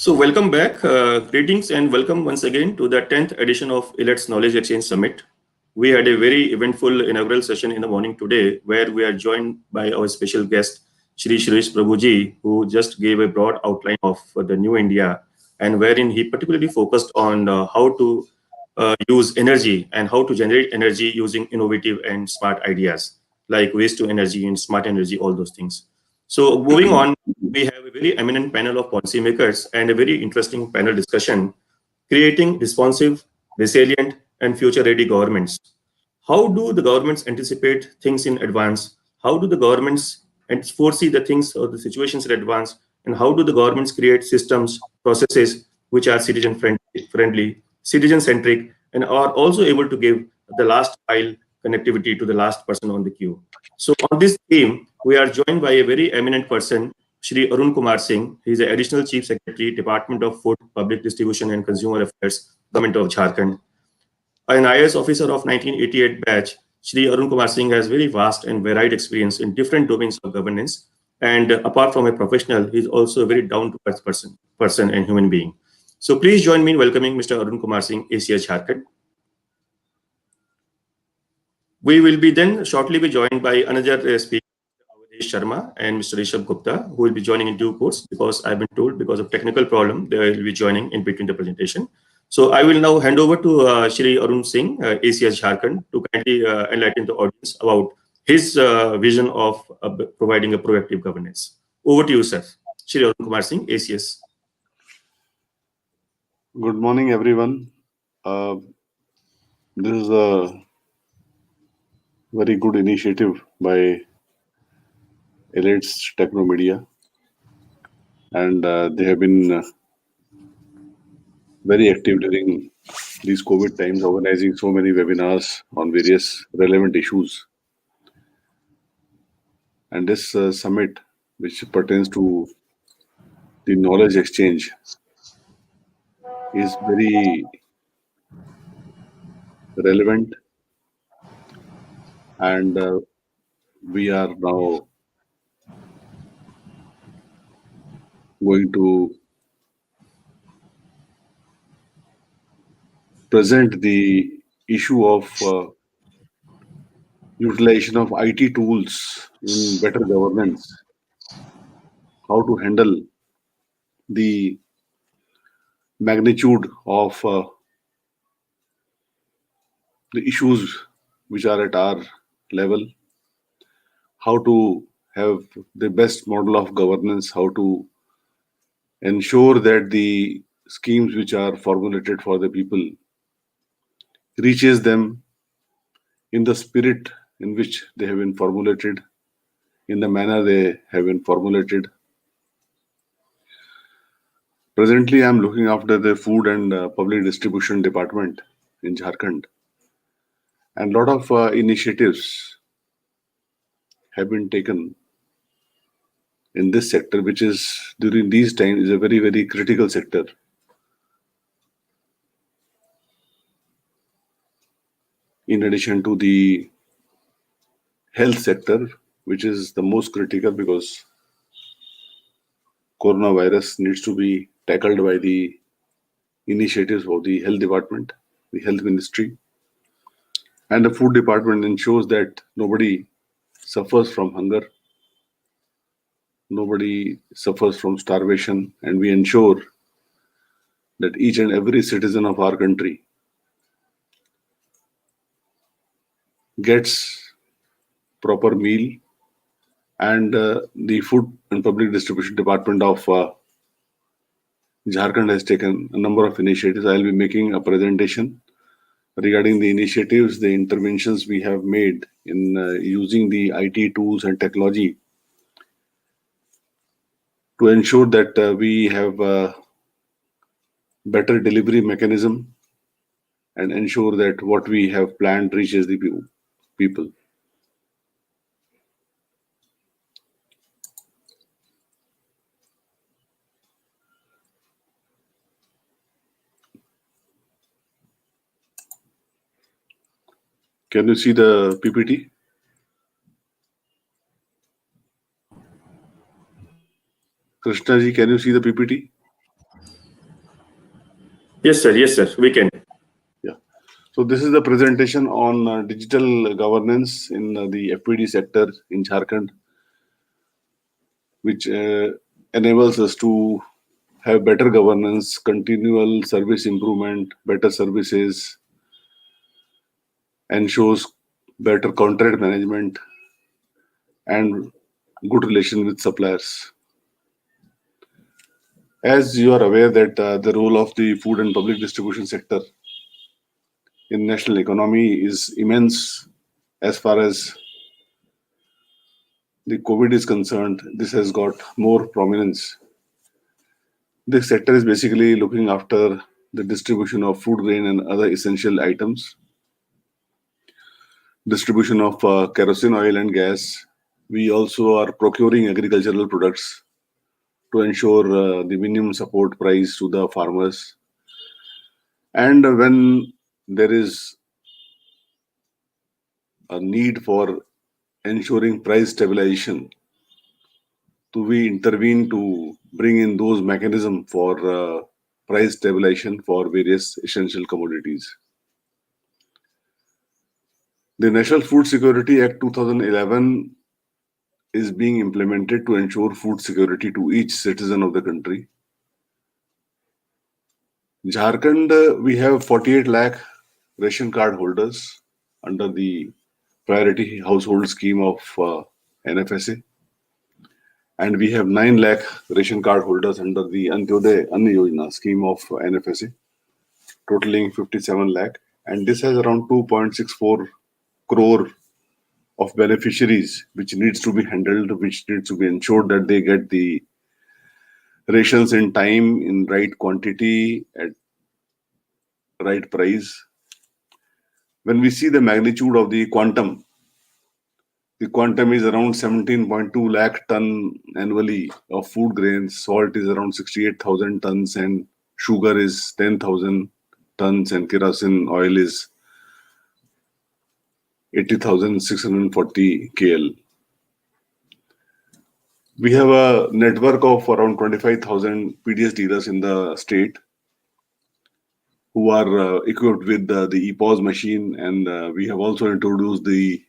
So welcome back. Greetings and welcome once again to the 10th edition of Elets Knowledge Exchange Summit. We had a very eventful inaugural session in the morning today where we are joined by our special guest, Shri Shirish Prabhuji, who just gave a broad outline of the new India and wherein he particularly focused on how to use energy and how to generate energy using innovative and smart ideas like waste to energy and smart energy, all those things. So moving on, we have a very eminent panel of policymakers and a very interesting panel discussion, creating responsive, resilient, and future-ready governments. How do the governments anticipate things in advance? How do the governments foresee the things or the situations in advance? And how do the governments create systems, processes which are citizen-friendly, citizen-centric, and are also able to give the last mile connectivity to the last person on the queue? So on this theme, we are joined by a very eminent person, Shri Arun Kumar Singh. He is the Additional Chief Secretary, Department of Food, Public Distribution and Consumer Affairs, Government of Jharkhand. An IAS officer of 1988 batch, Shri Arun Kumar Singh has very vast and varied experience in different domains of governance. And apart from a professional, he is also a very down-to-earth person and human being. So please join me in welcoming Mr. Arun Kumar Singh, ACS Jharkhand. We will be then shortly be joined by another speaker, Avadhesh Sharma and Mr. Rishabh Gupta, who will be joining in due course because I've been told because of technical problem, they will be joining in between the presentation. So I will now hand over to Shri Arun Singh, ACS Jharkhand, to kindly enlighten the audience about his vision of providing a proactive governance. Over to you, sir. Shri Arun Kumar Singh, ACS. Good morning, everyone. This is a very good initiative by Elets Technomedia, and they have been very active during these COVID times, organizing so many webinars on various relevant issues. And this summit, which pertains to the knowledge exchange, is very relevant, and we are now going to present the issue of utilization of IT tools in better governance, how to handle the magnitude of the issues which are at our level, how to have the best model of governance, how to ensure that the schemes which are formulated for the people reaches them in the spirit in which they have been formulated, in the manner they have been formulated. Presently, I am looking after the food and public distribution department in Jharkhand, and a lot of initiatives have been taken in this sector, which is during these times is a very, very critical sector. In addition to the health sector, which is the most critical because coronavirus needs to be tackled by the initiatives of the health department, the health ministry, and the food department ensures that nobody suffers from hunger, nobody suffers from starvation, and we ensure that each and every citizen of our country gets proper meal. And the food and public distribution department of Jharkhand has taken a number of initiatives. I will be making a presentation regarding the initiatives, the interventions we have made in using the IT tools and technology to ensure that we have a better delivery mechanism and ensure that what we have planned reaches the people. Can you see the PPT? Krishna ji, can you see the PPT? Yes, sir. Yes, sir. We can. Yeah. So this is the presentation on digital governance in the FPD sector in Jharkhand, which enables us to have better governance, continual service improvement, better services, ensures better contract management, and good relation with suppliers. As you are aware that the role of the food and public distribution sector in national economy is immense. As far as the COVID is concerned, this has got more prominence. This sector is basically looking after the distribution of food grain and other essential items, distribution of kerosene oil and gas. We also are procuring agricultural products to ensure the minimum support price to the farmers. And when there is a need for ensuring price stabilization, to we intervene to bring in those mechanisms for price stabilization for various essential commodities. The National Food Security Act 2011 is being implemented to ensure food security to each citizen of the country. Jharkhand, we have 48 lakh ration card holders under the priority household scheme of NFSA, and we have 9 lakh ration card holders under the Antyodaya Anna Yojana scheme of NFSA, totaling 57 lakh. And this has around 2.64 crore of beneficiaries, which needs to be handled, which needs to be ensured that they get the rations in time, in right quantity, at right price. When we see the magnitude of the quantum is around 17.2 lakh ton annually of food grains, salt is around 68,000 tons, and sugar is 10,000 tons, and kerosene oil is 80,640 KL. We have a network of around 25,000 PDS dealers in the state who are equipped with the EPOS machine, and we have also introduced the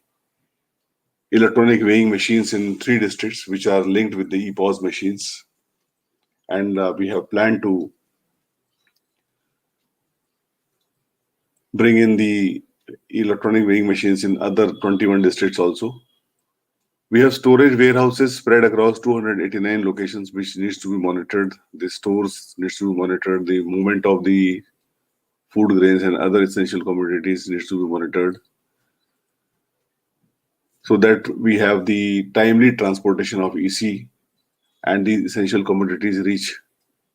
electronic weighing machines in 3 districts, which are linked with the EPOS machines. And we have planned to bring in the electronic weighing machines in other 21 districts also. We have storage warehouses spread across 289 locations, which needs to be monitored. The stores needs to be monitored. The movement of the food grains and other essential commodities needs to be monitored, so that we have the timely transportation of EC and the essential commodities reach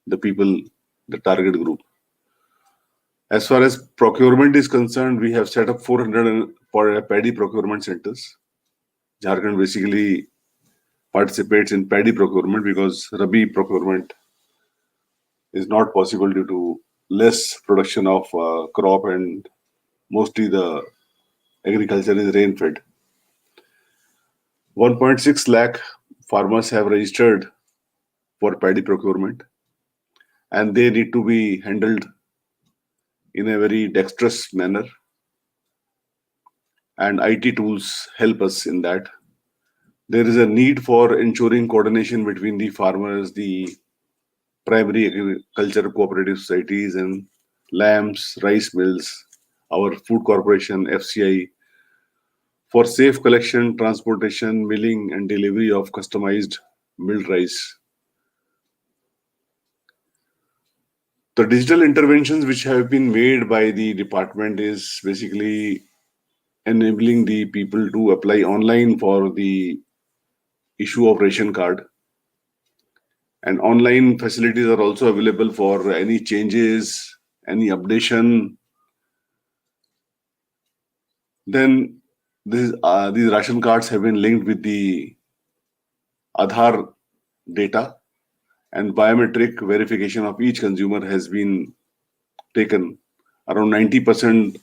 the people, the target group. As far as procurement is concerned, we have set up 400 paddy procurement centers. Jharkhand basically participates in paddy procurement because Rabi procurement is not possible due to less production of crop, and mostly the agriculture is rain fed. 1.6 lakh farmers have registered for paddy procurement, and they need to be handled in a very dexterous manner, and IT tools help us in that. There is a need for ensuring coordination between the farmers, the primary agriculture cooperative societies, and LAMs, rice mills, our food corporation, FCI, for safe collection, transportation, milling, and delivery of customized milled rice. The digital interventions which have been made by the department is basically enabling the people to apply online for the issue of ration card, and online facilities are also available for any changes, any updation. Then these ration cards have been linked with the Aadhaar data, and biometric verification of each consumer has been taken. Around 90%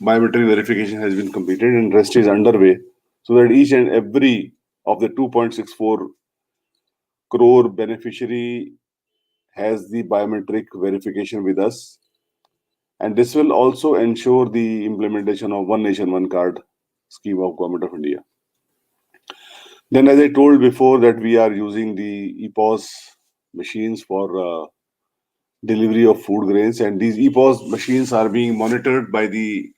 biometric verification has been completed, and rest is underway, so that each and every of the 2.64 crore beneficiary has the biometric verification with us. And this will also ensure the implementation of One Nation, One Card scheme of Government of India. Then, as I told before, that we are using the EPOS machines for delivery of food grains, and these EPOS machines are being monitored by the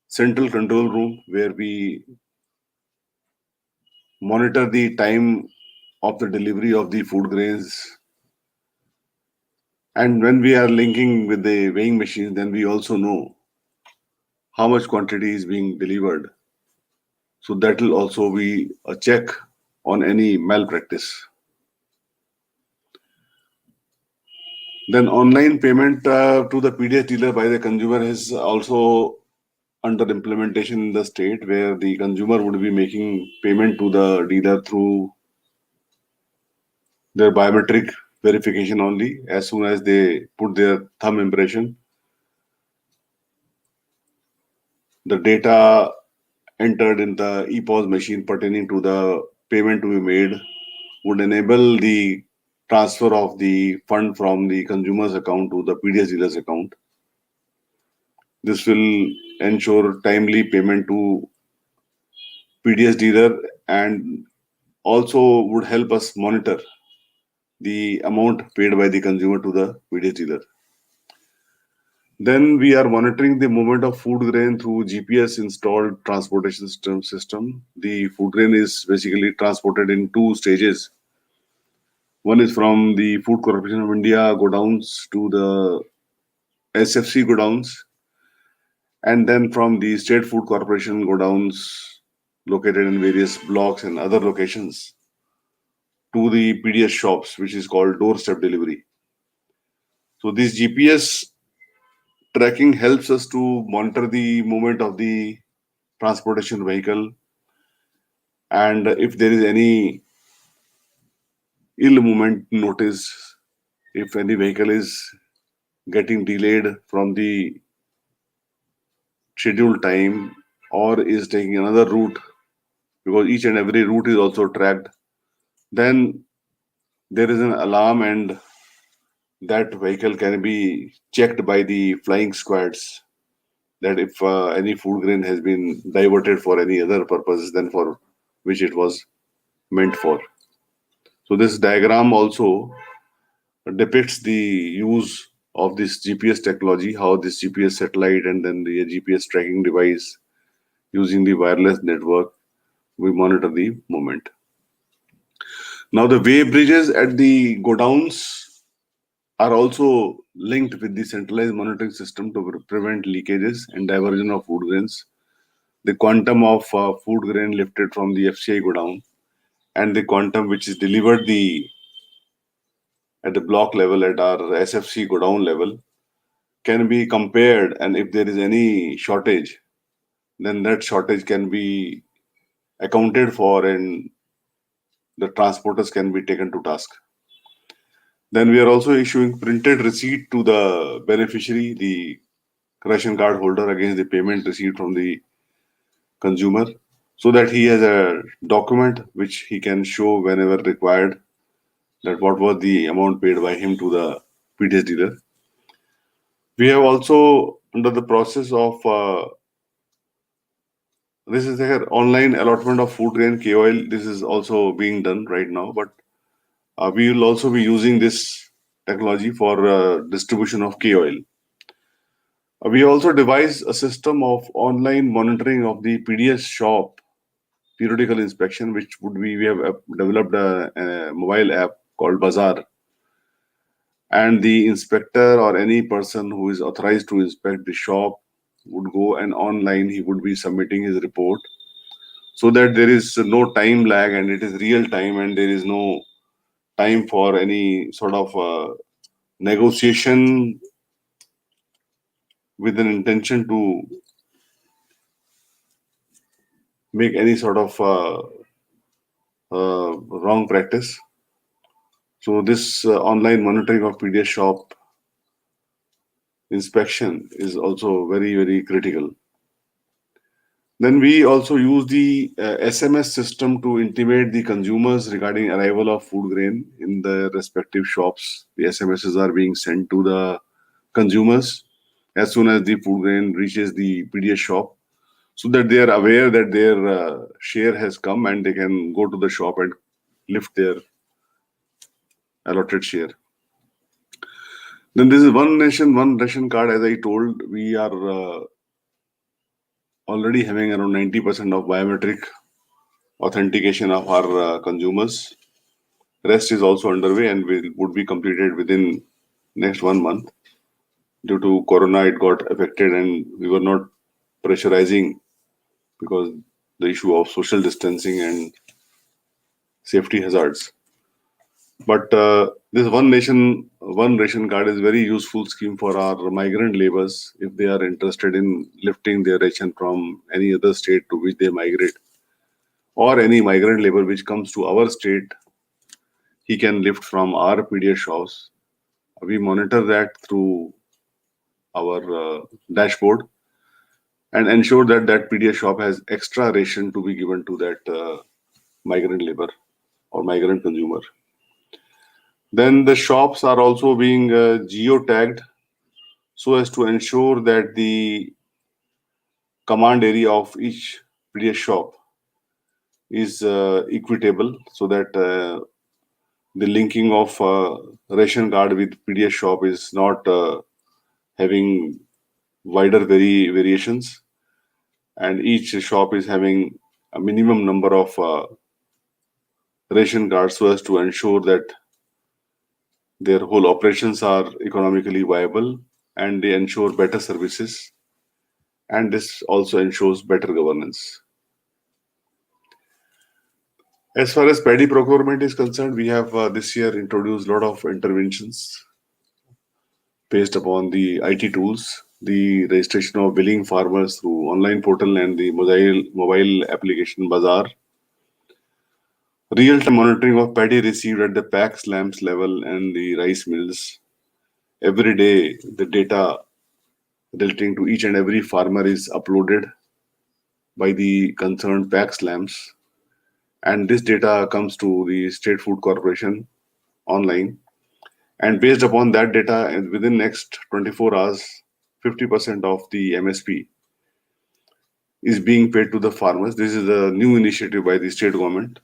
central control room, where we monitor the time of the delivery of the food grains. And when we are linking with the weighing machines, then we also know how much quantity is being delivered. So that will also be a check on any malpractice. Then online payment to the PDS dealer by the consumer is also under implementation in the state, where the consumer would be making payment to the dealer through their biometric verification only. As soon as they put their thumb impression, the data entered in the EPOS machine pertaining to the payment to be made would enable the transfer of the fund from the consumer's account to the PDS dealer's account. This will ensure timely payment to PDS dealer, and also would help us monitor the amount paid by the consumer to the PDS dealer. Then we are monitoring the movement of food grain through GPS installed transportation system. The food grain is basically transported in two stages. One is from the Food Corporation of India godowns to the SFC godowns, and then from the State Food Corporation godowns located in various blocks and other locations to the PDS shops, which is called doorstep delivery. So this GPS tracking helps us to monitor the movement of the transportation vehicle, and if there is any ill movement notice, if any vehicle is getting delayed from the scheduled time or is taking another route, because each and every route is also tracked, then there is an alarm, and that vehicle can be checked by the flying squads, that if any food grain has been diverted for any other purpose than for which it was meant for. So this diagram also depicts the use of this GPS technology, how this GPS satellite and then the GPS tracking device using the wireless network, we monitor the movement. Now the way bridges at the godowns are also linked with the centralized monitoring system to prevent leakages and diversion of food grains. The quantum of food grain lifted from the FCI godown and the quantum which is delivered the at the block level at our SFC godown level can be compared, and if there is any shortage, then that shortage can be accounted for and the transporters can be taken to task. Then we are also issuing printed receipt to the beneficiary, the ration card holder, against the payment received from the consumer, so that he has a document which he can show whenever required that what was the amount paid by him to the PDS dealer. We have also under the process of this is their online allotment of food grain KOL. This is also being done right now, but we will also be using this technology for distribution of KOL. We also devised a system of online monitoring of the PDS shop periodical inspection, which would be we have developed a mobile app called Bazaar, and the inspector or any person who is authorized to inspect the shop would go, and online he would be submitting his report, so that there is no time lag and it is real time, and there is no time for any sort of negotiation with an intention to make any sort of wrong practice. So this online monitoring of PDS shop inspection is also very critical. Then we also use the SMS system to intimate the consumers regarding arrival of food grain in the respective shops. The SMSs are being sent to the consumers, as soon as the food grain reaches the PDS shop, so that they are aware that their share has come and they can go to the shop and lift their allotted share. Then this is one nation, one ration card. As I told, we are already having around 90% of biometric authentication of our consumers. Rest is also underway and would be completed within next 1 month. Due to Corona, it got affected and we were not pressurizing because the issue of social distancing and safety hazards. But this one nation, one ration card is very useful scheme for our migrant laborers if they are interested in lifting their ration from any other state to which they migrate, or any migrant labor which comes to our state, he can lift from our PDS shops. We monitor that through our dashboard and ensure that that PDS shop has extra ration to be given to that migrant labor or migrant consumer. Then the shops are also being geo-tagged so as to ensure that the command area of each PDS shop is equitable, so that the linking of ration card with PDS shop is not having wider variations, and each shop is having a minimum number of ration cards so as to ensure that their whole operations are economically viable and they ensure better services, and this also ensures better governance. As far as paddy procurement is concerned, we have this year introduced a lot of interventions based upon the IT tools, the registration of billing farmers through online portal and the mobile application Bazaar, real-time monitoring of paddy received at the pack slams level and the rice mills. Every day, the data relating to each and every farmer is uploaded by the concerned pack slams, and this data comes to the State Food Corporation online. And based upon that data, within next 24 hours, 50% of the MSP is being paid to the farmers. This is a new initiative by the state government.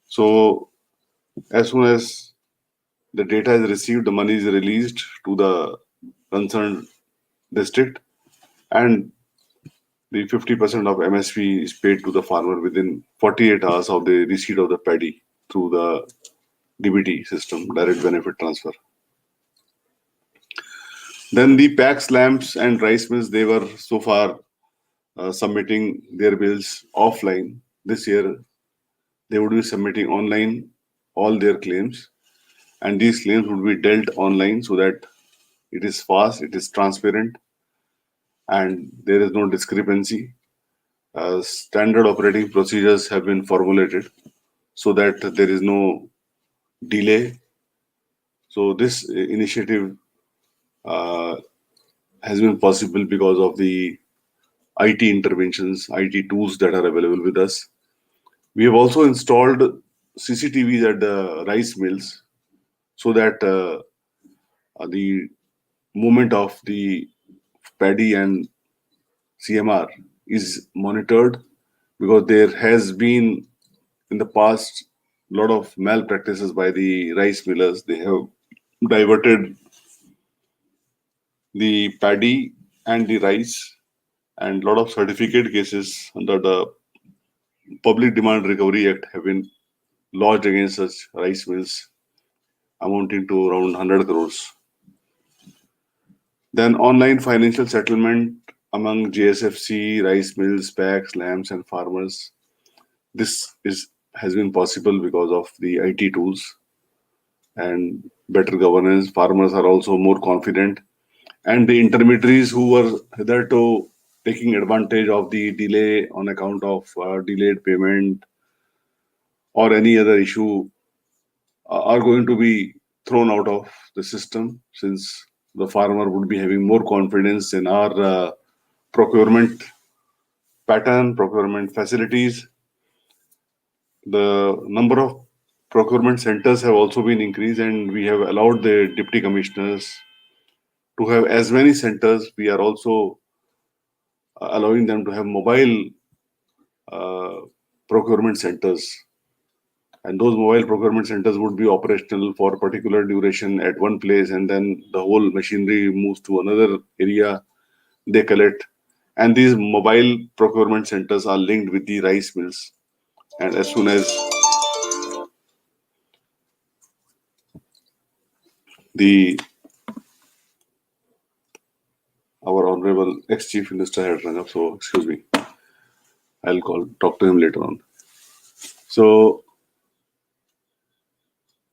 So as soon as the data is received, the money is released to the concerned district, and the 50% of MSP is paid to the farmer within 48 hours of the receipt of the paddy through the DBT system, direct benefit transfer. Then the pack slams and rice mills, they were so far submitting their bills offline. This year, they would be submitting online all their claims, and these claims would be dealt online so that it is fast, it is transparent, and there is no discrepancy. Standard operating procedures have been formulated so that there is no delay. So this initiative uh, has been possible because of the IT interventions, IT tools that are available with us. We have also installed CCTVs at the rice mills so that the movement of the paddy and CMR is monitored, because there has been in the past a lot of malpractices by the rice millers. They have diverted the paddy and the rice, and a lot of certificate cases under the Public Demand Recovery Act have been lodged against such rice mills, amounting to around 100 crores. Then online financial settlement among JSFC, rice mills, packs, lambs, and farmers. This is has been possible because of the IT tools and better governance. Farmers are also more confident, and the intermediaries who were hitherto taking advantage of the delay on account of delayed payment or any other issue are going to be thrown out of the system, since the farmer would be having more confidence in our procurement pattern, procurement facilities. The number of procurement centers have also been increased, and we have allowed the deputy commissioners to have as many centers, we are also allowing them to have mobile uh, procurement centers. And those mobile procurement centers would be operational for a particular duration at one place, and then the whole machinery moves to another area, they collect. And these mobile procurement centers are linked with the rice mills. And as soon as the our honorable ex-chief minister had rung up, so excuse me, I'll talk to him later on. So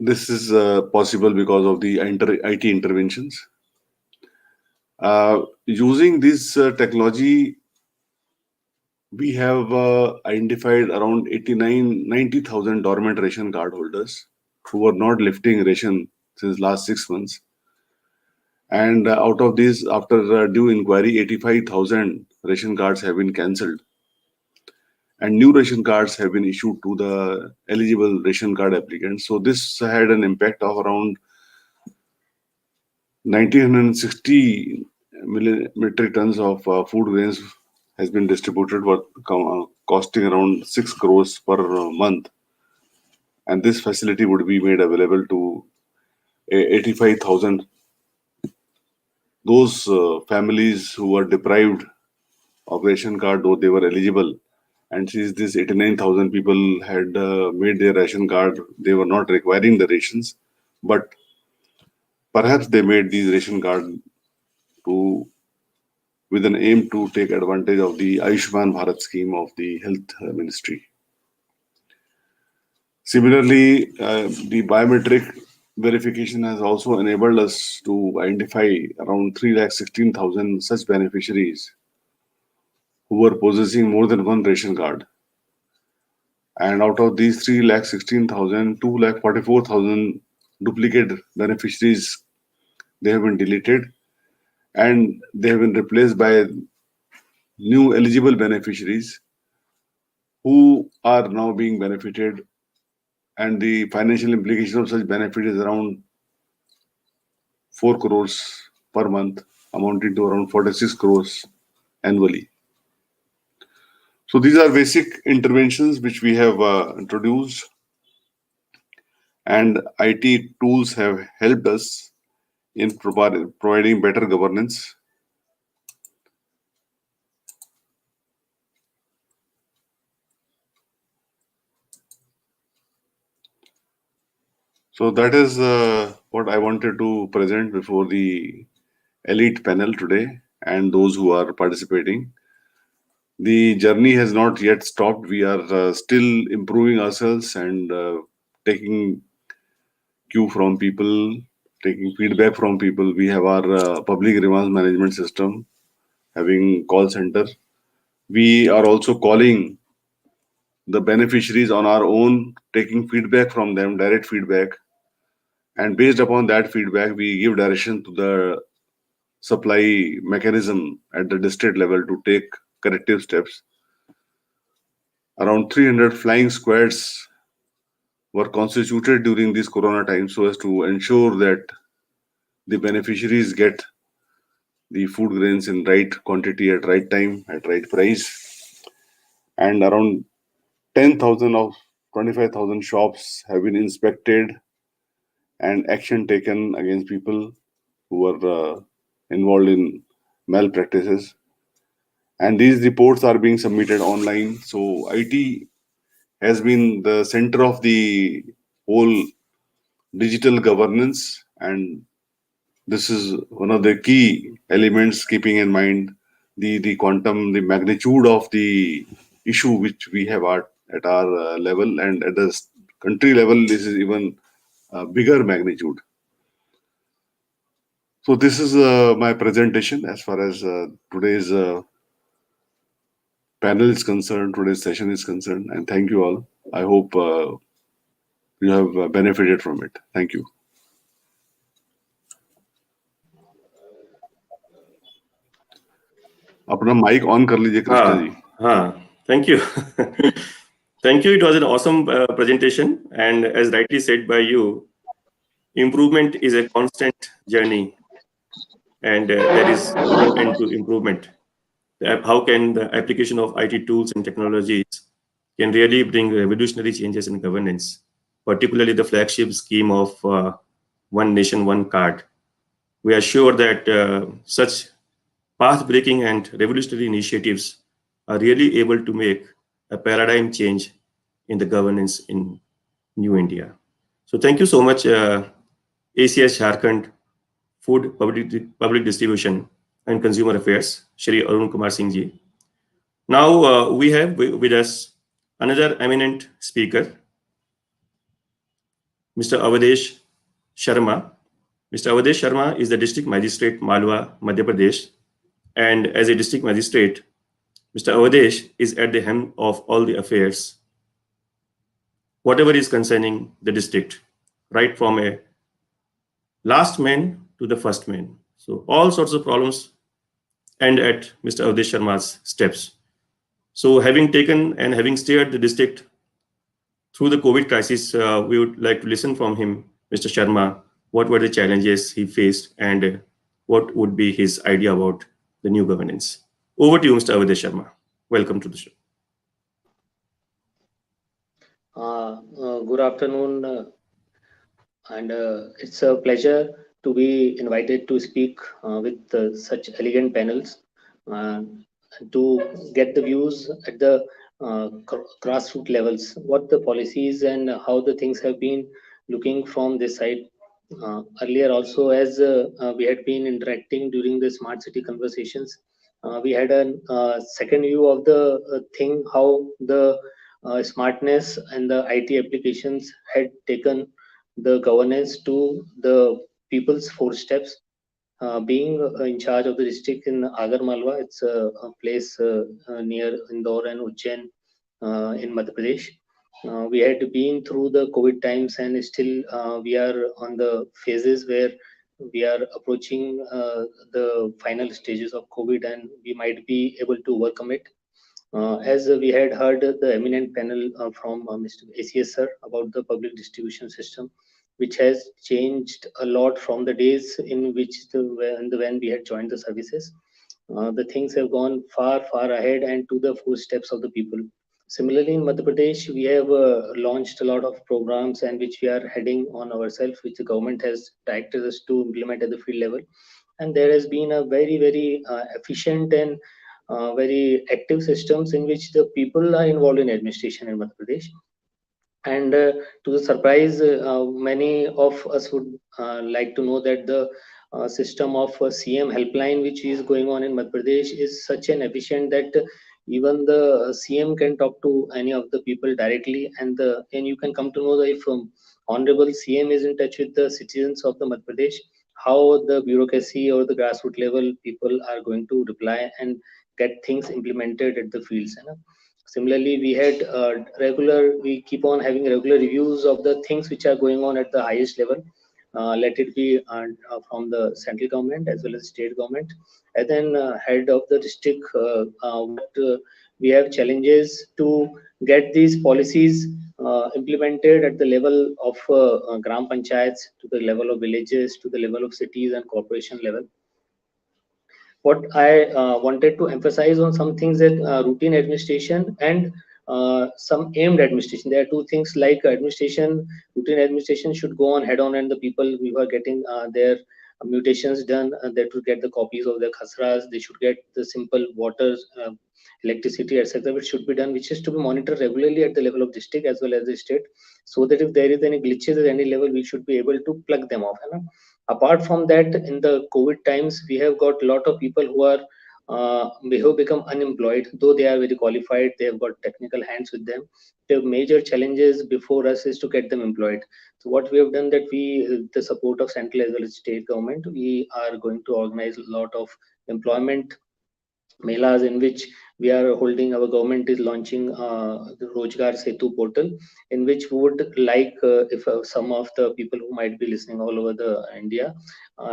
this is possible because of the IT interventions. Using this technology, we have identified around 90,000 dormant ration card holders who were not lifting ration since last 6 months. And out of these, after due inquiry, 85,000 ration cards have been cancelled. And new ration cards have been issued to the eligible ration card applicants. So this had an impact of around 1,960 million metric tons of food grains has been distributed, costing around 6 crores per month. And this facility would be made available to 85,000 those families who were deprived of ration card though they were eligible. And since these 89,000 people had made their ration card, they were not requiring the rations, but perhaps they made these ration card to with an aim to take advantage of the Ayushman Bharat scheme of the health ministry. Similarly, the biometric verification has also enabled us to identify around 316,000 such beneficiaries who were possessing more than one ration card. And out of these 316,000, 244,000 duplicate beneficiaries, they have been deleted and they have been replaced by new eligible beneficiaries who are now being benefited. And the financial implication of such benefit is around 4 crores per month, amounting to around 46 crores annually. So these are basic interventions which we have introduced, and IT tools have helped us in providing better governance. So that is what I wanted to present before the elite panel today and those who are participating. The journey has not yet stopped. We are still improving ourselves and taking cue from people, taking feedback from people. We have our public grievance management system, having call center. We are also calling the beneficiaries on our own, taking feedback from them, direct feedback. And based upon that feedback, we give direction to the supply mechanism at the district level to take corrective steps. Around 300 flying squads were constituted during this corona time so as to ensure that the beneficiaries get the food grains in right quantity at right time at right price. And around 10,000 of 25,000 shops have been inspected and action taken against people who were involved in malpractices. And these reports are being submitted online. So IT has been the center of the whole digital governance, and this is one of the key elements, keeping in mind the quantum, the magnitude of the issue which we have at our level, and at the country level this is even a bigger magnitude. So this is my presentation as far as today's panel is concerned, today's session is concerned, and thank you all. I hope you have benefited from it. Thank you. अपना mic on कर लीजिए Krishna ji. Thank you. Thank you. It was an awesome presentation. And as rightly said by you, improvement is a constant journey. and there is no end to improvement. How can the application of IT tools and technologies can really bring revolutionary changes in governance, particularly the flagship scheme of One Nation, One Card. We are sure that such path-breaking and revolutionary initiatives are really able to make a paradigm change in the governance in New India. So thank you so much, ACS Jharkhand Food Public Distribution and Consumer Affairs, Shri Arun Kumar Singh ji. Now we have with us another eminent speaker, Mr. Avadesh Sharma. Mr. Avadesh Sharma is the District Magistrate, Malwa, Madhya Pradesh. And as a District Magistrate, Mr. Avadesh is at the helm of all the affairs, whatever is concerning the district, right from a last man to the first man. So all sorts of problems end at Mr. Avadesh Sharma's steps. So having taken and having steered the district through the COVID crisis, we would like to listen from him, Mr. Sharma, what were the challenges he faced and what would be his idea about the new governance. Over to you, Mr. Avadesh Sharma. Welcome to the show. Good afternoon, and it's a pleasure to be invited to speak with such elegant panels uh, to get the views at the grassroots levels, what the policies and how the things have been looking from this side. Earlier, also, as we had been interacting during the smart city conversations, we had a second view of the thing how the smartness and the IT applications had taken the governance to the people's footsteps. Being in charge of the district in Agar Malwa, it's a place near Indore and Ujjain in Madhya Pradesh. We had been through the COVID times, and still we are on the phases where we are approaching the final stages of COVID, and we might be able to overcome it. As we had heard the eminent panel from Mr. ACS sir about the public distribution system, which has changed a lot from the days in which when we had joined the services. The things have gone far, far ahead and to the footsteps of the people. Similarly, in Madhya Pradesh, we have launched a lot of programs and which we are heading on ourselves, which the government has directed us to implement at the field level. And there has been a very, very efficient and very active systems in which the people are involved in administration in Madhya Pradesh. And to the surprise, many of us would like to know that the system of CM helpline, which is going on in Madhya Pradesh, is such an efficient that even the CM can talk to any of the people directly, and you can come to know that if Honorable CM is in touch with the citizens of the Madhya Pradesh, how the bureaucracy or the grassroots level people are going to reply and get things implemented at the fields. You know? Similarly, we had we keep on having regular reviews of the things which are going on at the highest level. Let it be from the central government as well as state government, and then head of the district. What we have challenges to get these policies implemented at the level of gram panchayats, to the level of villages, to the level of cities and corporation level. What I wanted to emphasize on some things that routine administration and some aimed administration. There are two things like administration, routine administration should go on head on, and the people who are getting their mutations done, they should get the copies of their khasras, they should get the simple water, electricity, etc., which should be done, which is to be monitored regularly at the level of district as well as the state, so that if there is any glitches at any level, we should be able to plug them off. You know? Apart from that, in the COVID times, we have got a lot of people who are may have become unemployed, though they are very qualified, they have got technical hands with them. The major challenges before us is to get them employed. So what we have done that we, with the support of central as well as state government, we are going to organize a lot of employment melas in which we are holding. Our government is launching the Rojgar Setu portal, in which we would like if some of the people who might be listening all over the India,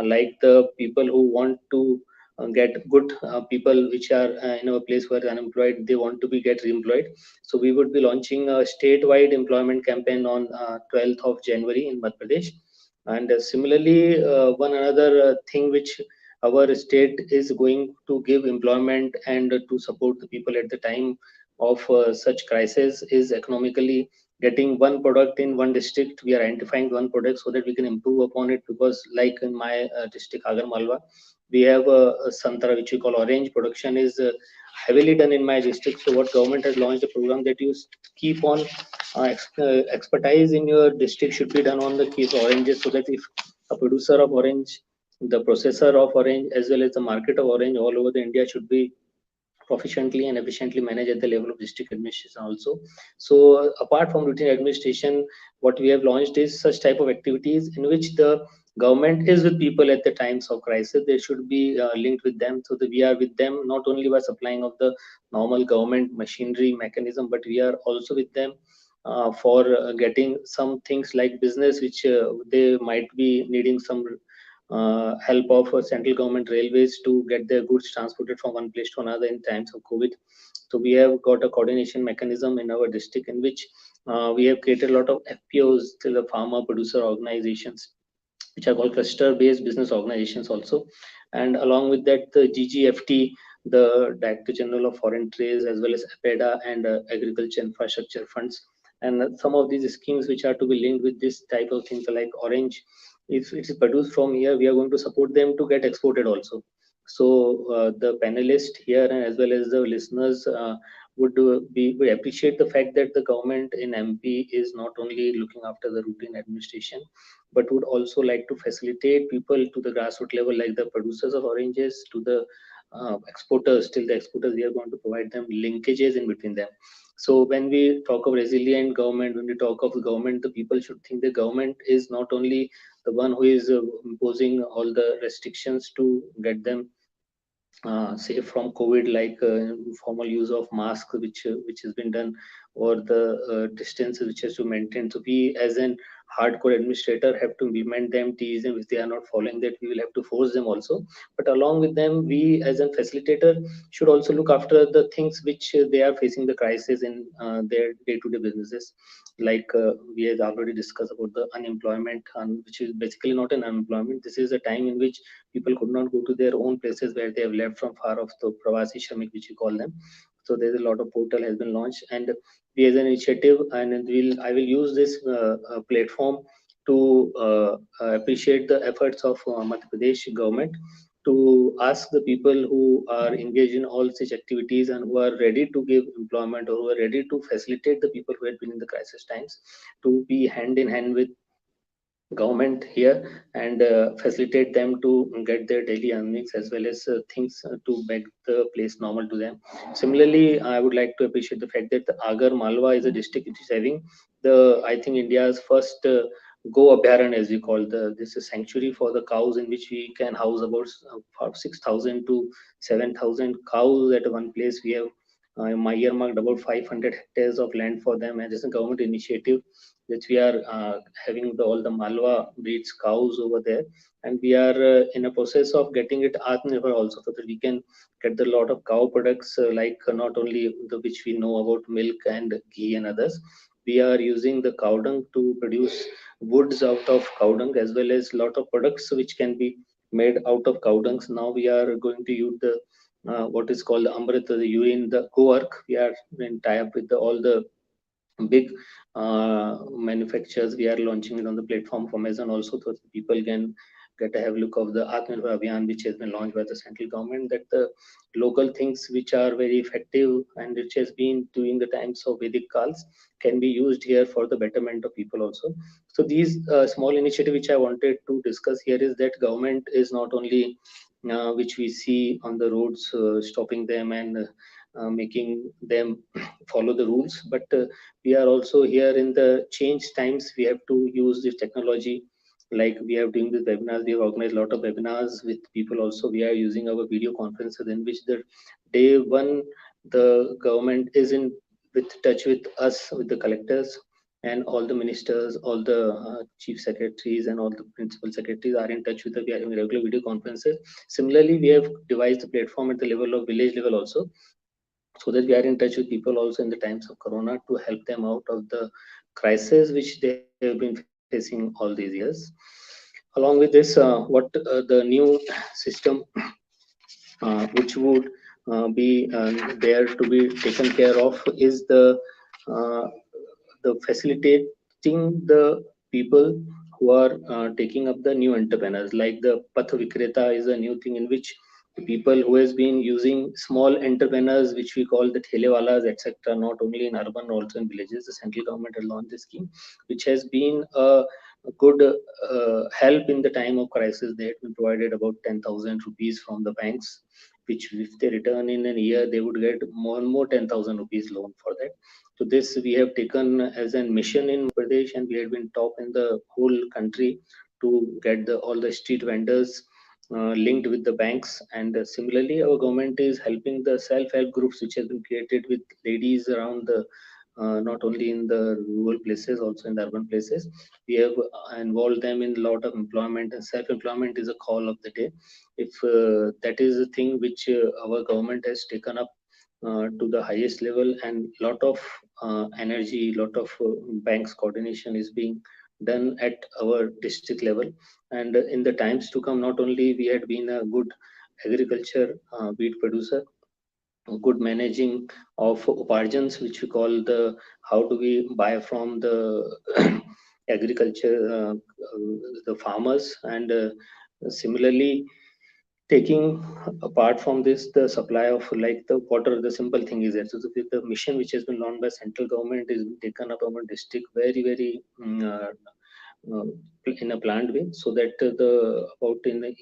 like the people who want to get good people which are in a place where unemployed, they want to be get reemployed. So we would be launching a statewide employment campaign on 12th of January in Madhya Pradesh. And similarly, one another thing which our state is going to give employment and to support the people at the time of such crisis is economically getting one product in one district. We are identifying one product so that we can improve upon it, because like in my district Agar Malwa, we have a santara which we call orange production is heavily done in my district. So what government has launched a program that you keep on expertise in your district should be done on the case of oranges, so that if a producer of orange, the processor of orange, as well as the market of orange all over the India should be proficiently and efficiently managed at the level of district administration also. So apart from routine administration, what we have launched is such type of activities in which the government is with people at the times of crisis. They should be linked with them, so that we are with them not only by supplying of the normal government machinery mechanism, but we are also with them for getting some things like business which they might be needing some help of central government railways to get their goods transported from one place to another in times of COVID. So we have got a coordination mechanism in our district in which we have created a lot of FPOs, till the farmer producer organizations, which are called cluster based business organizations also. And along with that, the GGFT, the Director General of Foreign Trade, as well as APEDA and Agriculture Infrastructure Funds. And some of these schemes which are to be linked with this type of things like orange, if it is produced from here, we are going to support them to get exported also. So the panelists here and as well as the listeners would appreciate the fact that the government in MP is not only looking after the routine administration, but would also like to facilitate people to the grassroots level, like the producers of oranges to the exporters. Till the exporters, we are going to provide them linkages in between them. So when we talk of resilient government, when we talk of government, the people should think the government is not only the one who is imposing all the restrictions to get them safe from COVID, like formal use of mask, which has been done, or the distance which has to maintain. So we, as an hardcore administrator, have to implement them, tease them. If they are not following that, we will have to force them also. But along with them, we, as a facilitator, should also look after the things which they are facing the crisis in their day-to-day businesses. Like we have already discussed about the unemployment, which is basically not an unemployment. This is a time in which people could not go to their own places where they have left from far off, the Pravasi Shramik, which we call them. So there's a lot of portal has been launched, and we as an initiative, and I will use this platform to appreciate the efforts of Madhya Pradesh government to ask the people who are engaged in all such activities and who are ready to give employment, or who are ready to facilitate the people who have been in the crisis times, to be hand in hand with government here and facilitate them to get their daily earnings, as well as things to make the place normal to them. Similarly, I would like to appreciate the fact that the Agar Malwa is a district which is having the, I think, India's first Go Abhyaran, as we call this is sanctuary for the cows, in which we can house about 6,000 to 7,000 cows at one place. We have my earmarked about 500 hectares of land for them, and it's a government initiative which we are having all the Malwa breeds cows over there, and we are in a process of getting it Atmanirbhar also, so that we can get the lot of cow products like not only the which we know about milk and ghee and others. We are using the cow dung to produce woods out of cow dung, as well as lot of products which can be made out of cow dungs. Now we are going to use the what is called the Amrita, the urine, the co-work. We are in tie-up with all the big manufacturers. We are launching it on the platform of Amazon also, so that people can get a have look of the Atmanirbhar Abhiyan, which has been launched by the central government, that the local things which are very effective and which has been during the times of Vedic Kals can be used here for the betterment of people also. So these small initiative which I wanted to discuss here is that government is not only which we see on the roads, stopping them and making them follow the rules, but we are also here in the change times. We have to use this technology, like we are doing the webinars. We have organized a lot of webinars with people also. We are using our video conferences, in which the day one the government is in with touch with us, with the collectors and all the ministers, all the chief secretaries and all the principal secretaries are in touch with us. We are having regular video conferences. Similarly, we have devised the platform at the level of village level also, so that we are in touch with people also in the times of corona, to help them out of the crisis which they have been facing all these years. Along with this, what the new system which would be there to be taken care of is uh, the facilitating the people who are taking up the new entrepreneurs, like the path vikreta is a new thing in which the people who has been using small entrepreneurs, which we call the thelewalas, etc., not only in urban, also in villages. The central government has launched this scheme, which has been a good help in the time of crisis. They had been provided about 10,000 rupees from the banks, which if they return in a year, they would get more and more 10,000 rupees loan for that. So this we have taken as a mission in Pradesh, and we have been top in the whole country to get all the street vendors linked with the banks. And similarly, our government is helping the self-help groups which has been created with ladies around the not only in the rural places, also in the urban places. We have involved them in a lot of employment, and self-employment is a call of the day. If that is a thing which our government has taken up to the highest level, and lot of energy, lot of banks coordination is being done at our district level. And in the times to come, not only we had been a good agriculture wheat producer, good managing of uparjans, which we call the how do we buy from the agriculture, the farmers, and similarly taking apart from this the supply of like the water. The simple thing is that so the mission which has been launched by central government is taken up our district very very uh, in a planned way, so that the about in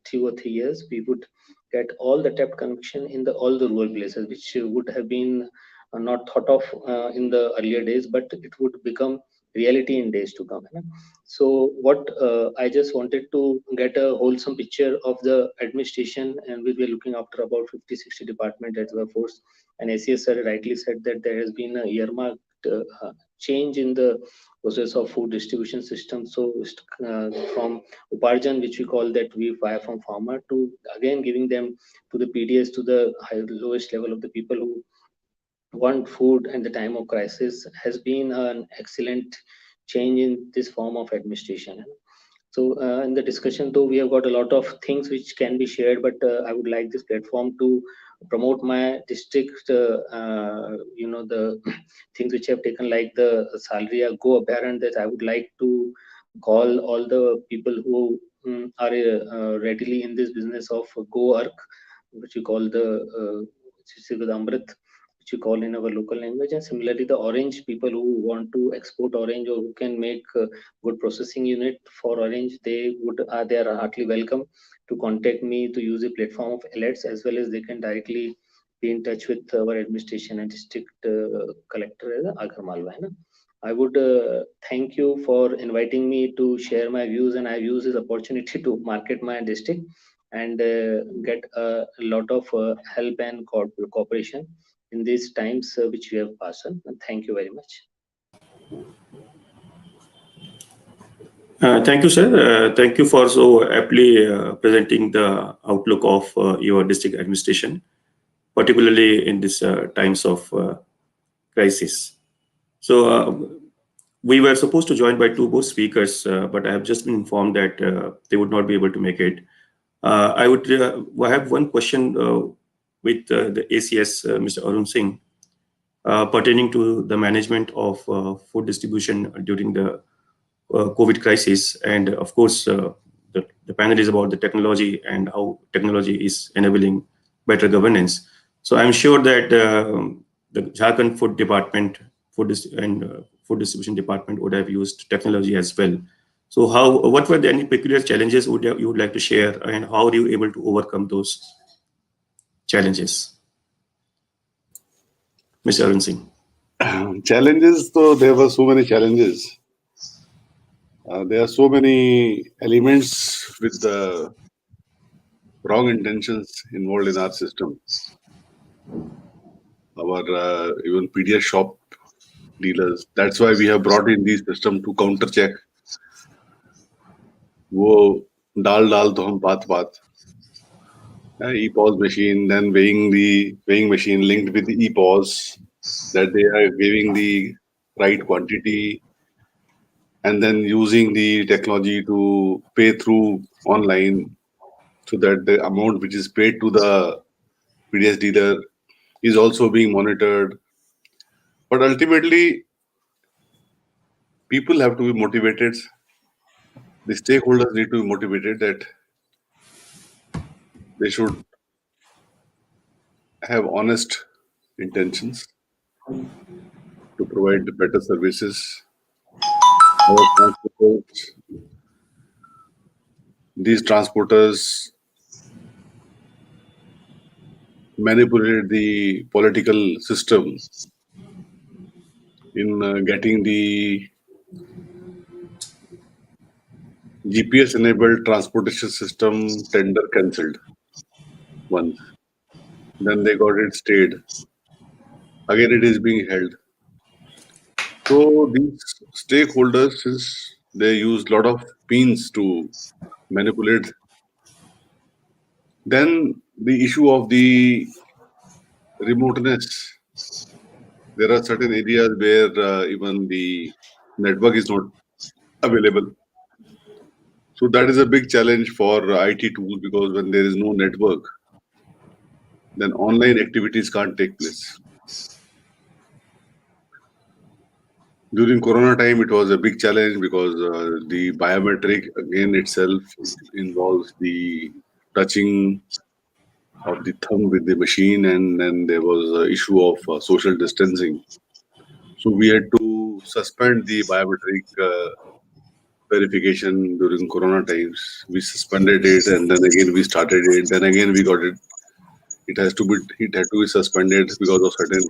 2 or 3 years we would get all the tap connection in the all the rural places, which would have been not thought of in the earlier days, but it would become reality in days to come, you know? So what I just wanted to get a wholesome picture of the administration, and we were looking after about 50-60 department at our force. And ACS sir rightly said that there has been a earmarked change in the process of food distribution system. So from uparjan, which we call that we buy from farmer, to again giving them to the PDS, to the lowest level of the people who want food in the time of crisis, has been an excellent change in this form of administration. So in the discussion, though, we have got a lot of things which can be shared, but I would like this platform to promote my district. The things which have taken, like the salary go apparent, that I would like to call all the people who are readily in this business of go work, which we call the Amrit, which we call in our local language. And similarly, the orange people who want to export orange, or who can make good processing unit for orange, they are heartily welcome to contact me to use the platform of Elets, as well as they can directly be in touch with our administration and district collector Agar Malwa, hai na? I would thank you for inviting me to share my views, and I use this opportunity to market my district and get a lot of help and cooperation in these times which we have passed on. And thank you very much. Thank you, sir. Thank you for so aptly presenting the outlook of your district administration, particularly in these times of crisis. So, we were supposed to join by two more speakers, but I have just been informed that they would not be able to make it. I have one question with the ACS, Mr. Arun Singh, pertaining to the management of food distribution during the COVID crisis. And of course, the panel is about the technology and how technology is enabling better governance. So I'm sure that the Jharkhand Food Department, Food Distribution Department would have used technology as well. So what were the any peculiar challenges you would like to share, and how are you able to overcome those challenges? Mr. Arun Singh. Challenges, though, there were so many challenges. There are so many elements with the wrong intentions involved in our system. Our even PDS shop dealers. That's why we have brought in these system to counter check. वो डाल डाल तो हम बात बात. E-pause machine, then weighing machine linked with the e-pause, that they are giving the right quantity and then using the technology to pay through online, so that the amount which is paid to the PDS dealer is also being monitored. But ultimately, people have to be motivated. The stakeholders need to be motivated that they should have honest intentions to provide better services. Our transporters, these transporters manipulate the political system in getting the GPS enabled transportation system tender cancelled once. Then they got it stayed. Again, it is being held. So these stakeholders, since they use a lot of means to manipulate, then the issue of the remoteness. There are certain areas where even the network is not available. So that is a big challenge for IT tools, because when there is no network, then online activities can't take place. During Corona time, it was a big challenge because the biometric again itself involves the touching of the thumb with the machine, and then there was a issue of social distancing. So we had to suspend the biometric verification during Corona times. We suspended it, and then again we started it. Then again we got it. It had to be suspended because of certain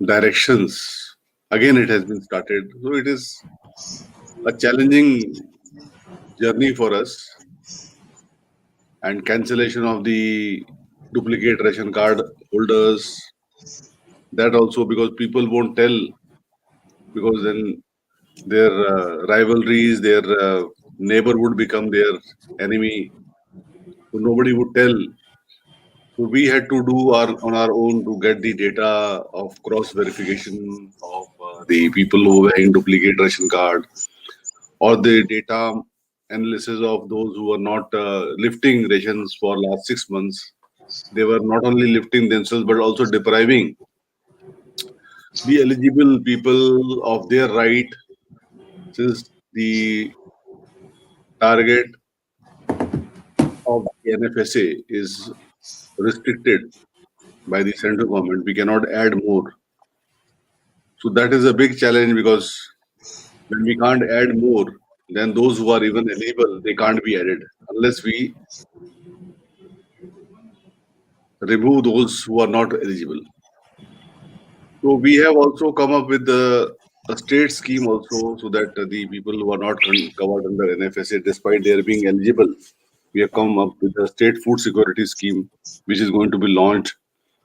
directions. Again, it has been started. So it is a challenging journey for us. And cancellation of the duplicate ration card holders, that also, because people won't tell, because then their rivalries, their neighbor would become their enemy. So nobody would tell. So we had to do our on our own to get the data of cross verification of the people who were having duplicate ration card, or the data analysis of those who were not lifting rations for last 6 months. They were not only lifting themselves but also depriving the eligible people of their right, since the target of the NFSA is restricted by the central government. We cannot add more. So that is a big challenge, because when we can't add more, then those who are even eligible, they can't be added unless we remove those who are not eligible. So we have also come up with a state scheme also, so that the people who are not covered under NFSA, despite their being eligible, we have come up with a state food security scheme, which is going to be launched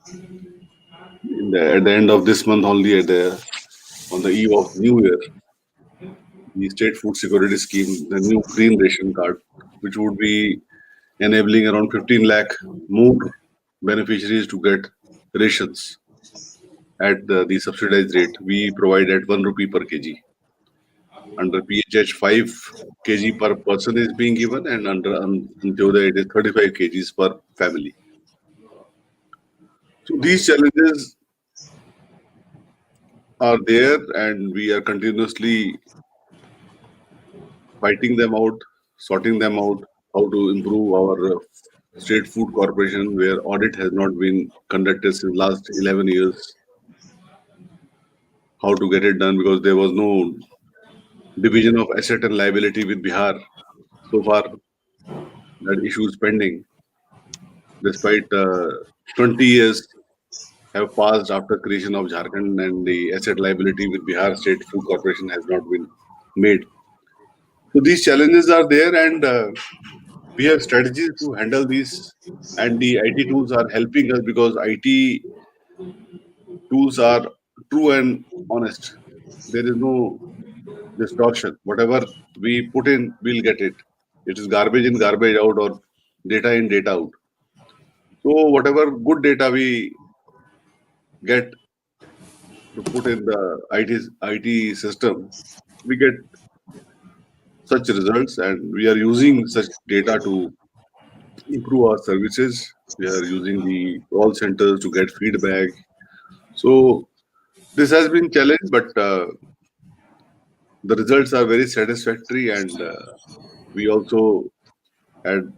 at the end of this month only, on the eve of New Year. The state food security scheme, the new green ration card, which would be enabling around 15 lakh more beneficiaries to get rations at the subsidized rate. We provide at 1 rupee per kg. Under PHH, 5 kg per person is being given, and under Antyodaya, it is 35 kgs per family. So these challenges are there, and we are continuously fighting them out, sorting them out, how to improve our state food corporation, where audit has not been conducted since last 11 years, how to get it done, because there was no division of asset and liability with Bihar. So far, that issue is pending, despite 20 years have passed after creation of Jharkhand, and the asset liability with Bihar State Food Corporation has not been made. So these challenges are there, and we have strategies to handle these. And the IT tools are helping us, because IT tools are true and honest. There is no distortion. Whatever we put in, we'll get it. It is garbage in, garbage out, or data in, data out. So whatever good data we get, to put in the IT system, we get such results, and we are using such data to improve our services. We are using the call centers to get feedback. So this has been challenged, but the results are very satisfactory, and we also had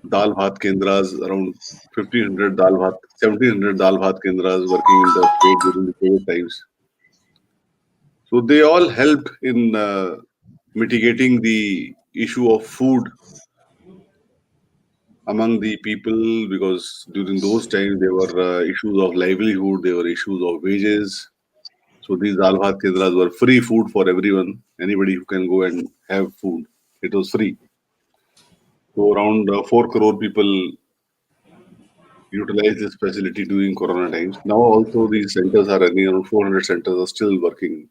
dal bhat kendras around 1500 dal bhat 1700 dal bhat kendras working in the state during the COVID times. So they all helped in mitigating the issue of food among the people, because during those times there were issues of livelihood, there were issues of wages. So these dal bhat kendras were free food for everyone. Anybody who can go and have food, it was free. So around 4 crore people utilized this facility during Corona times. Now also these centers are running, around 400 centers are still working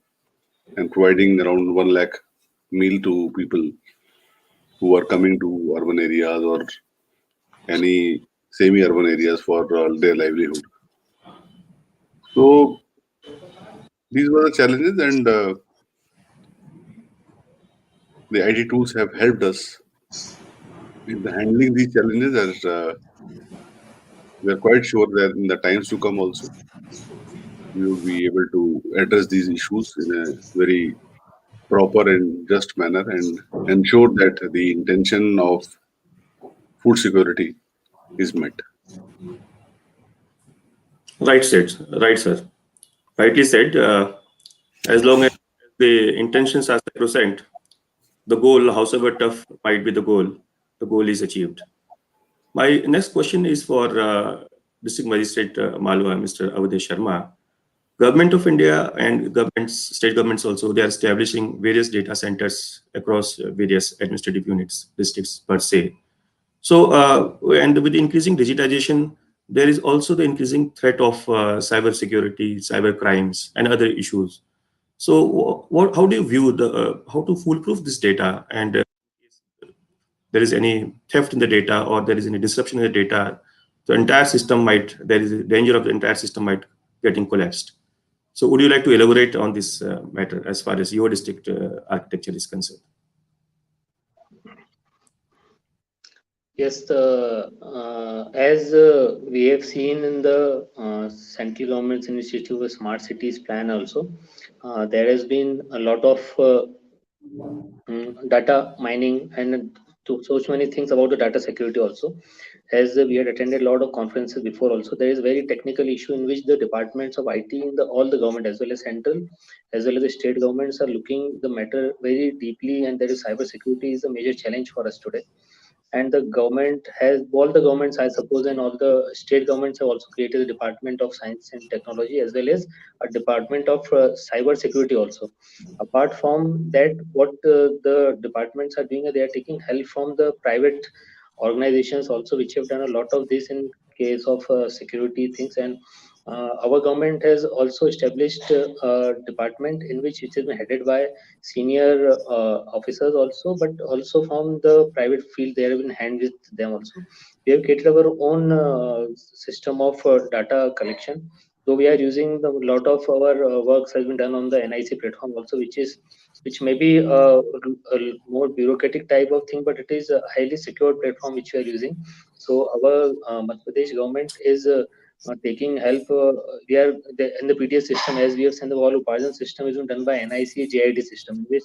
and providing around 1 lakh meal to people who are coming to urban areas or any semi-urban areas for their livelihood. So these were the challenges, and the IT tools have helped us in handling these challenges. As we are quite sure that in the times to come also, we will be able to address these issues in a very proper and just manner and ensure that the intention of food security is met. Right said, right, sir. Rightly said. As long as the intentions are sacrosanct, the goal, however tough might be the goal is achieved. My next question is for District Magistrate Malwa, Mr. Avdesh Sharma. Government of India and governments, state governments also, they are establishing various data centers across various administrative units, districts per se. So, and with increasing digitization, there is also the increasing threat of cyber security, cyber crimes, and other issues. So, what, how do you view the how to foolproof this data, and there is any theft in the data or there is any disruption in the data, the entire system might, there is a danger of the entire system might getting collapsed. So would you like to elaborate on this matter as far as your district architecture is concerned? Yes, as we have seen in the central government's initiative, of Smart Cities Plan also, there has been a lot of data mining and to so many things about the data security also. As we had attended a lot of conferences before also, there is very technical issue in which the departments of IT in the all the government as well as central as well as the state governments are looking the matter very deeply, and there is cyber security is a major challenge for us today. And the government has all the governments, I suppose, and all the state governments have also created a department of science and technology as well as a department of cyber security also. Apart from that, what the departments are doing, they are taking help from the private organizations also, which have done a lot of this in case of security things. And our government has also established a department in which has been headed by senior officers also, but also from the private field, they have been hand with them also. We have created our own system of data collection. So we are using the lot of our works has been done on the NIC platform also, which may be a more bureaucratic type of thing, but it is a highly secure platform which we are using. So our Madhya Pradesh government is taking help. We are in the PTS system, as we have seen, the whole Upajan system is done by NIC JIT system, in which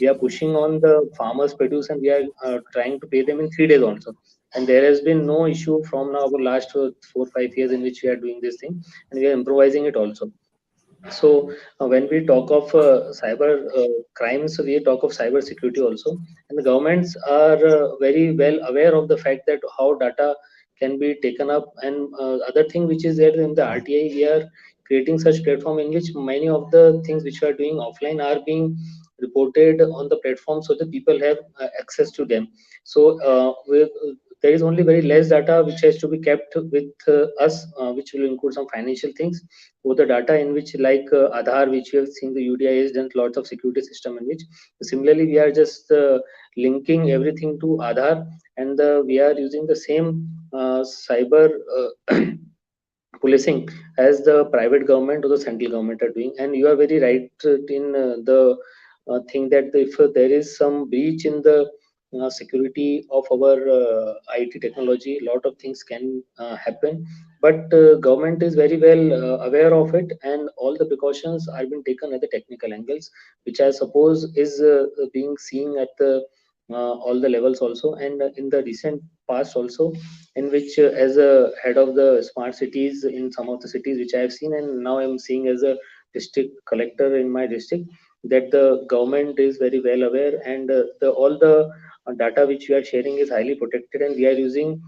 we are pushing on the farmers produce, and we are trying to pay them in 3 days also. And there has been no issue from now over last 4 5 years in which we are doing this thing, and we are improvising it also. So when we talk of cyber crimes, we talk of cyber security also, and the governments are very well aware of the fact that how data can be taken up. And other thing which is there in the RTI, we are creating such platform in which many of the things which we are doing offline are being reported on the platform, so that people have access to them. So there is only very less data which has to be kept with us, which will include some financial things, or the data in which like Aadhaar, which we have seen the UDI has done lots of security system in which similarly we are just linking everything to Aadhaar, and we are using the same cyber policing as the private government or the central government are doing. And you are very right in the thing that if there is some breach in the security of our IT technology, a lot of things can happen. But government is very well aware of it, and all the precautions are being taken at the technical angles, which I suppose is being seen at the all the levels also, and in the recent past also, in which as a head of the smart cities in some of the cities which I have seen, and now I'm seeing as a district collector in my district, that the government is very well aware, and the all the data which we are sharing is highly protected, and we are using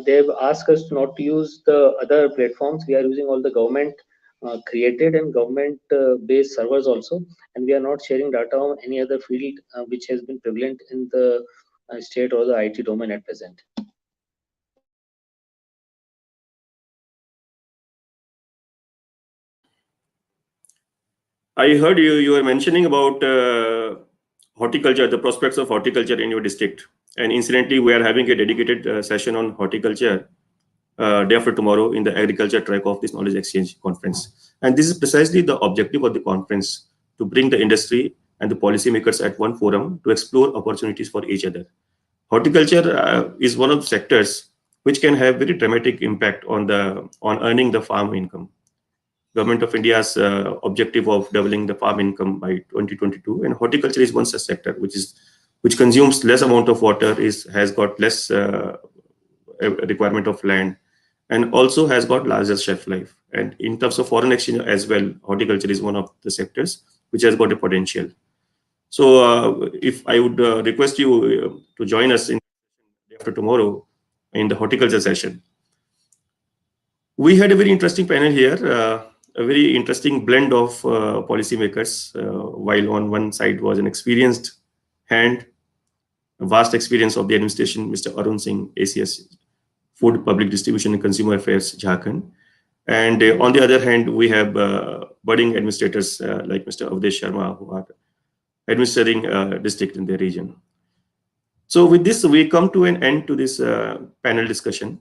they've asked us not to use the other platforms. We are using all the government created and government based servers also, and we are not sharing data on any other field which has been prevalent in the state or the IT domain at present. I heard you were mentioning about horticulture, the prospects of horticulture in your district. And incidentally, we are having a dedicated session on horticulture day after tomorrow in the agriculture track of this knowledge exchange conference. And this is precisely the objective of the conference, to bring the industry and the policymakers at one forum to explore opportunities for each other. Horticulture is one of the sectors which can have very dramatic impact on earning the farm income. Government of India's objective of doubling the farm income by 2022, and horticulture is one such sector which consumes less amount of water, has got less requirement of land, and also has got larger shelf life. And in terms of foreign exchange as well, horticulture is one of the sectors which has got a potential. So, if I would request you to join us in after tomorrow in the horticulture session. We had a very interesting panel here, a very interesting blend of policymakers. While on one side was an experienced hand, a vast experience of the administration, Mr. Arun Singh, ACS, Food Public Distribution and Consumer Affairs, Jharkhand. And on the other hand, we have budding administrators like Mr. Avdesh Sharma, who are administering district in their region. So with this, we come to an end to this panel discussion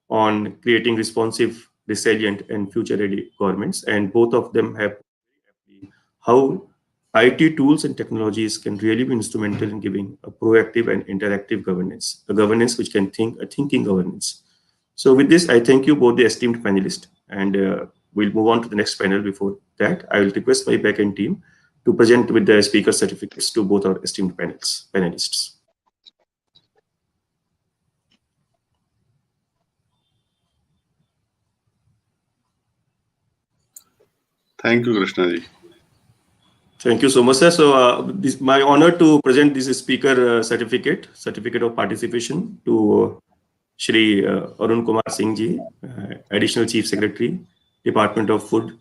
on creating responsive, resilient, and future-ready governments. And both of them have how IT tools and technologies can really be instrumental in giving a proactive and interactive governance, a governance which can think, a thinking governance. So with this, I thank you both the esteemed panelists, and we'll move on to the next panel. Before that, I will request my backend team to present with the speaker certificates to both our esteemed panelists. Thank you, Krishnaji. Thank you so much, sir. So, this my honor to present this speaker certificate of participation to Shri Arun Kumar Singh ji, Additional Chief Secretary, Department of Food,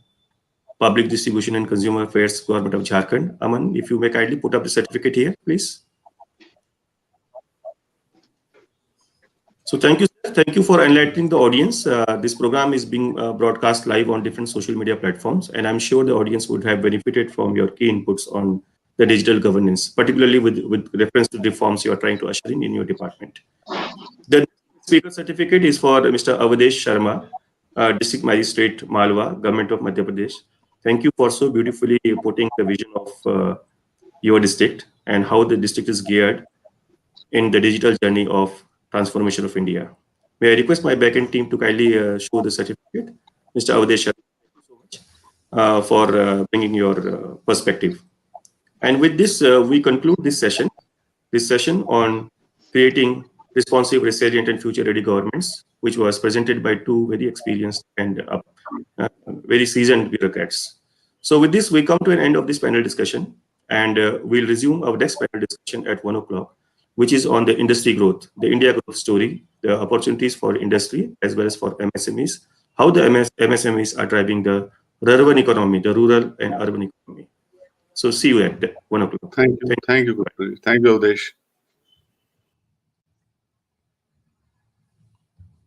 Public Distribution and Consumer Affairs, Government of Jharkhand. Aman, if you may kindly put up the certificate here, please. So thank you, sir. Thank you for enlightening the audience. This program is being broadcast live on different social media platforms, and I'm sure the audience would have benefited from your key inputs on the digital governance, particularly with reference to reforms you are trying to usher in your department. The speaker certificate is for Mr. Avdesh Sharma, District Magistrate, Malwa, Government of Madhya Pradesh. Thank you for so beautifully putting the vision of your district and how the district is geared in the digital journey of transformation of India. May I request my backend team to kindly show the certificate? Mr. Avdesh, thank you so much for bringing your perspective. And with this, we conclude this session on creating responsive, resilient, and future-ready governments, which was presented by two very experienced and very seasoned bureaucrats. So with this, we come to an end of this panel discussion, and we'll resume our next panel discussion at 1 o'clock, which is on the industry growth, the India growth story, the opportunities for industry as well as for MSMEs, how the MSMEs are driving the urban economy, the rural and urban economy. So see you at 1 o'clock. Thank you. Thank you, Krishnaji. Thank you, Avdesh.